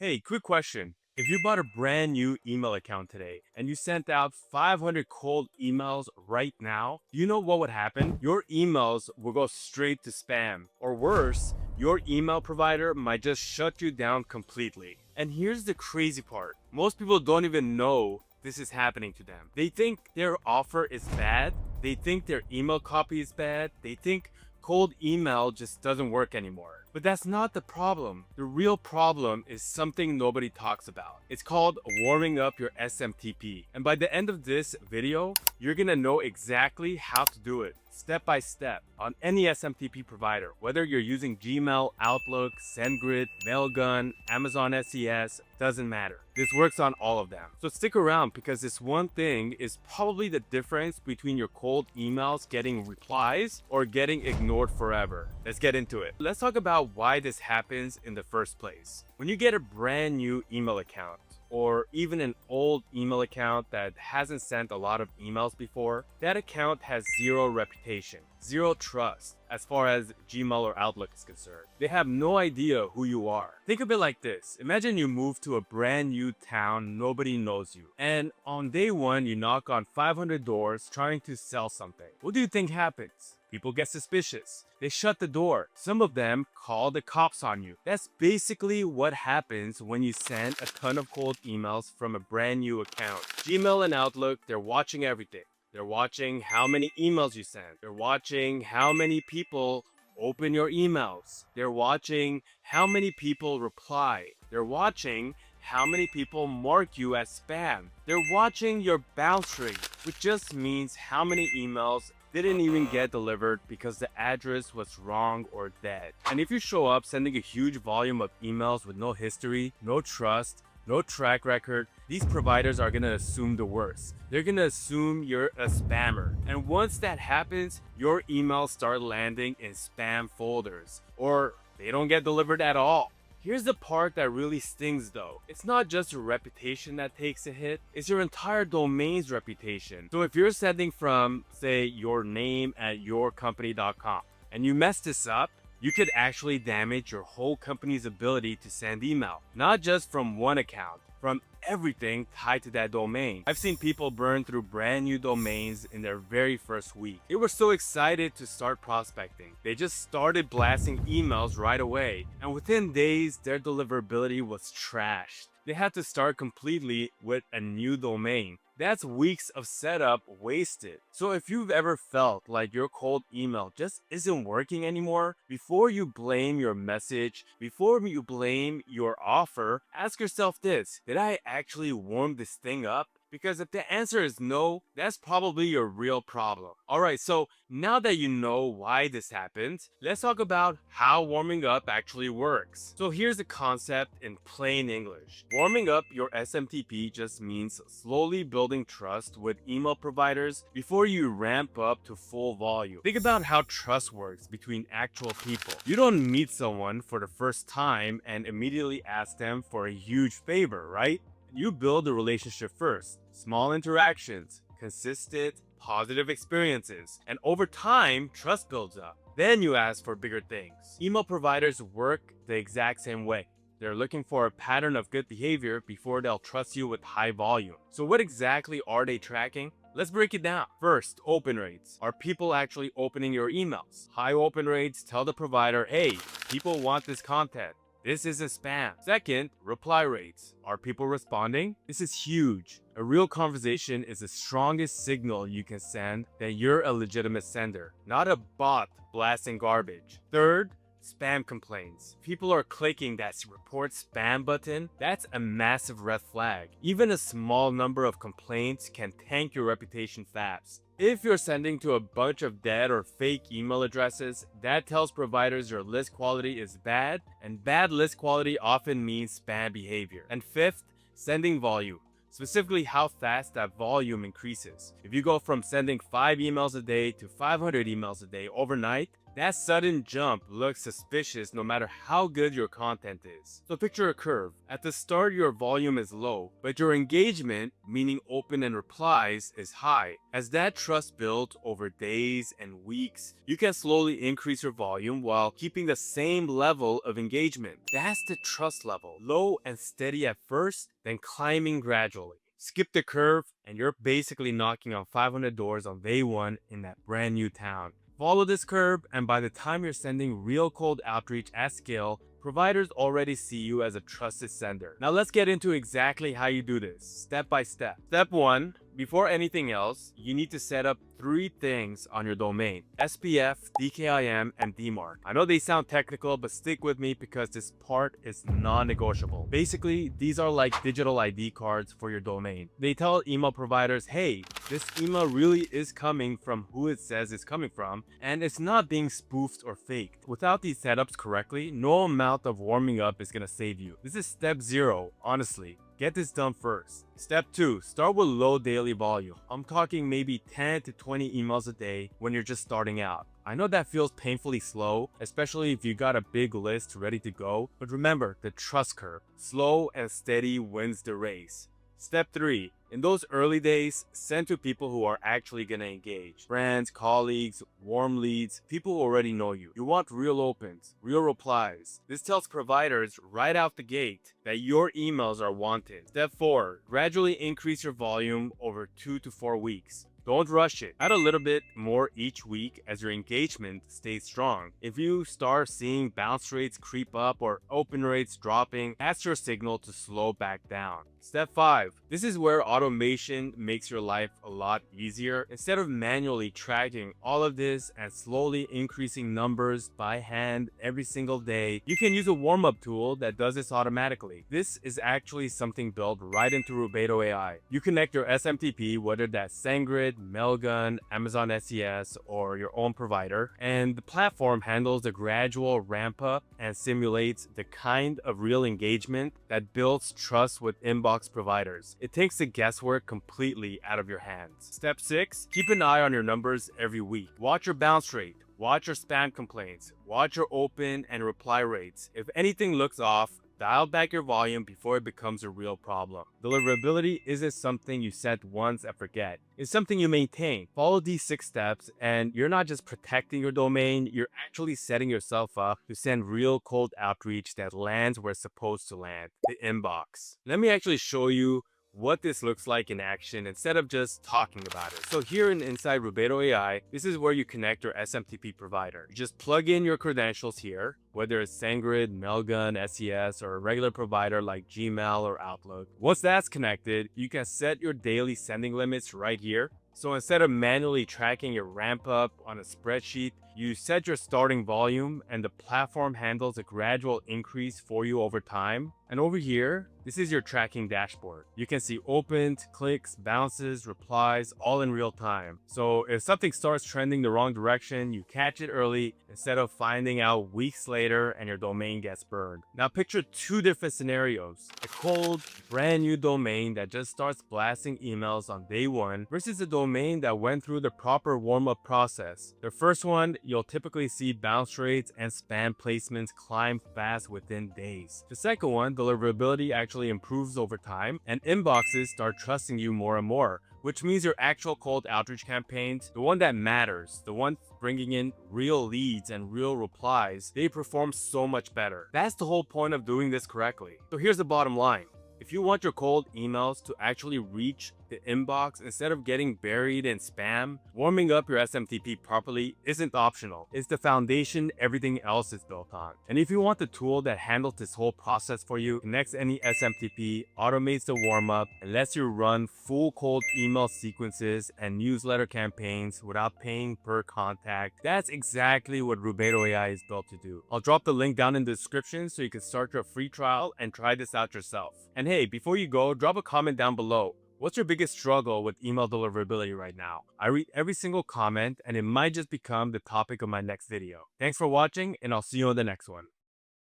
Hey, quick question. If you bought a brand new email account today and you sent out 500 cold emails right now, do you know what would happen? Your emails will go straight to spam. Or worse, your email provider might just shut you down completely. And here's the crazy part. Most people don't even know this is happening to them. They think their offer is bad. They think their email copy is bad. They think cold email just doesn't work anymore. But that's not the problem. The real problem is something nobody talks about. It's called warming up your SMTP. And by the end of this video, you're gonna know exactly how to do it step by step on any SMTP provider, whether you're using Gmail, Outlook, SendGrid, Mailgun, Amazon SES, doesn't matter. This works on all of them. So stick around because this one thing is probably the difference between your cold emails getting replies or getting ignored forever. Let's get into it. Let's talk about why this happens in the first place. When you get a brand new email account, or even an old email account that hasn't sent a lot of emails before, that account has zero reputation, zero trust as far as Gmail or Outlook is concerned. They have no idea who you are. Think of it like this. Imagine you move to a brand new town, nobody knows you. And on day one, you knock on 500 doors trying to sell something. What do you think happens? People get suspicious. They shut the door. Some of them call the cops on you. That's basically what happens when you send a ton of cold emails from a brand new account. Gmail and Outlook, they're watching everything. They're watching how many emails you send. They're watching how many people open your emails. They're watching how many people reply. They're watching how many people mark you as spam. They're watching your bounce rate, which just means how many emails didn't even get delivered because the address was wrong or dead. And if you show up sending a huge volume of emails with no history, no trust, no track record, these providers are gonna assume the worst. They're gonna assume you're a spammer. And once that happens, your emails start landing in spam folders, or they don't get delivered at all. Here's the part that really stings though. It's not just your reputation that takes a hit, it's your entire domain's reputation. So if you're sending from, say, your name at yourcompany.com and you mess this up, you could actually damage your whole company's ability to send email. Not just from one account, from everything tied to that domain. I've seen people burn through brand new domains in their very first week. They were so excited to start prospecting. They just started blasting emails right away. And within days, their deliverability was trashed. They had to start completely with a new domain. That's weeks of setup wasted. So if you've ever felt like your cold email just isn't working anymore, before you blame your message, before you blame your offer, ask yourself this: did I actually warm this thing up? Because if the answer is no, that's probably your real problem. Alright, so now that you know why this happens, let's talk about how warming up actually works. So here's the concept in plain English. Warming up your SMTP just means slowly building trust with email providers before you ramp up to full volume. Think about how trust works between actual people. You don't meet someone for the first time and immediately ask them for a huge favor, right? You build a relationship first. Small interactions, consistent, positive experiences, and over time, trust builds up. Then you ask for bigger things. Email providers work the exact same way. They're looking for a pattern of good behavior before they'll trust you with high volume. So what exactly are they tracking? Let's break it down. First, open rates. Are people actually opening your emails? High open rates tell the provider, hey, people want this content. This isn't spam. Second, reply rates. Are people responding? This is huge. A real conversation is the strongest signal you can send that you're a legitimate sender, not a bot blasting garbage. Third, spam complaints. People are clicking that report spam button. That's a massive red flag. Even a small number of complaints can tank your reputation fast. If you're sending to a bunch of dead or fake email addresses, that tells providers your list quality is bad, and bad list quality often means spam behavior. And fifth, sending volume. Specifically how fast that volume increases. If you go from sending 5 emails a day to 500 emails a day overnight, That sudden jump looks suspicious no matter how good your content is. So picture a curve. At the start, your volume is low, but your engagement, meaning open and replies, is high. As that trust builds over days and weeks, you can slowly increase your volume while keeping the same level of engagement. That's the trust level. Low and steady at first, then climbing gradually. Skip the curve, and you're basically knocking on 500 doors on day one in that brand new town. Follow this curve, and by the time you're sending real cold outreach at scale, providers already see you as a trusted sender. Now let's get into exactly how you do this, step by step. Step 1. Before anything else, you need to set up 3 things on your domain: SPF, DKIM, and DMARC. I know they sound technical, but stick with me because this part is non-negotiable. Basically, these are like digital ID cards for your domain. They tell email providers, hey, this email really is coming from who it says it's coming from, and it's not being spoofed or faked. Without these setups correctly, no amount of warming up is gonna save you. This is step 0, honestly. Get this done first. Step 2. Start with low daily volume. I'm talking maybe 10 to 20 emails a day when you're just starting out. I know that feels painfully slow, especially if you got a big list ready to go, but remember the trust curve. Slow and steady wins the race. Step 3. In those early days, send to people who are actually gonna engage. Friends, colleagues, warm leads, people who already know you. You want real opens, real replies. This tells providers right out the gate that your emails are wanted. Step 4. Gradually increase your volume over 2 to 4 weeks. Don't rush it. Add a little bit more each week as your engagement stays strong. If you start seeing bounce rates creep up or open rates dropping, that's your signal to slow back down. Step 5. This is where automation makes your life a lot easier. Instead of manually tracking all of this and slowly increasing numbers by hand every single day, you can use a warm-up tool that does this automatically. This is actually something built right into Rubedo AI. You connect your SMTP, whether that's SendGrid, Mailgun, Amazon SES, or your own provider, and the platform handles the gradual ramp up and simulates the kind of real engagement that builds trust with inbox providers. It takes the guesswork completely out of your hands. Step 6. Keep an eye on your numbers every week. Watch your bounce rate. Watch your spam complaints. Watch your open and reply rates. If anything looks off, dial back your volume before it becomes a real problem. Deliverability isn't something you set once and forget. It's something you maintain. Follow these 6 steps and you're not just protecting your domain, you're actually setting yourself up to send real cold outreach that lands where it's supposed to land, the inbox. Let me actually show you what this looks like in action instead of just talking about it. So here inside Rubedo AI, this is where you connect your SMTP provider. You just plug in your credentials here, whether it's SendGrid, Mailgun, SES, or a regular provider like Gmail or Outlook. Once that's connected, you can set your daily sending limits right here. So instead of manually tracking your ramp up on a spreadsheet, you set your starting volume and the platform handles a gradual increase for you over time. And over here, this is your tracking dashboard. You can see opened, clicks, bounces, replies, all in real time. So if something starts trending the wrong direction, you catch it early instead of finding out weeks later and your domain gets burned. Now picture 2 different scenarios. A cold, brand new domain that just starts blasting emails on day 1 versus a domain that went through the proper warm-up process. The first one, you'll typically see bounce rates and spam placements climb fast within days. The second one, deliverability actually improves over time and inboxes start trusting you more and more, which means your actual cold outreach campaigns, the one that matters, the one bringing in real leads and real replies, they perform so much better. That's the whole point of doing this correctly. So here's the bottom line. If you want your cold emails to actually reach the inbox instead of getting buried in spam, warming up your SMTP properly isn't optional. It's the foundation everything else is built on. And if you want the tool that handles this whole process for you, connects any SMTP, automates the warm-up, and lets you run full cold email sequences and newsletter campaigns without paying per contact, that's exactly what Rubedo AI is built to do. I'll drop the link down in the description so you can start your free trial and try this out yourself. And hey, before you go, drop a comment down below. What's your biggest struggle with email deliverability right now? I read every single comment and it might just become the topic of my next video. Thanks for watching and I'll see you on the next one.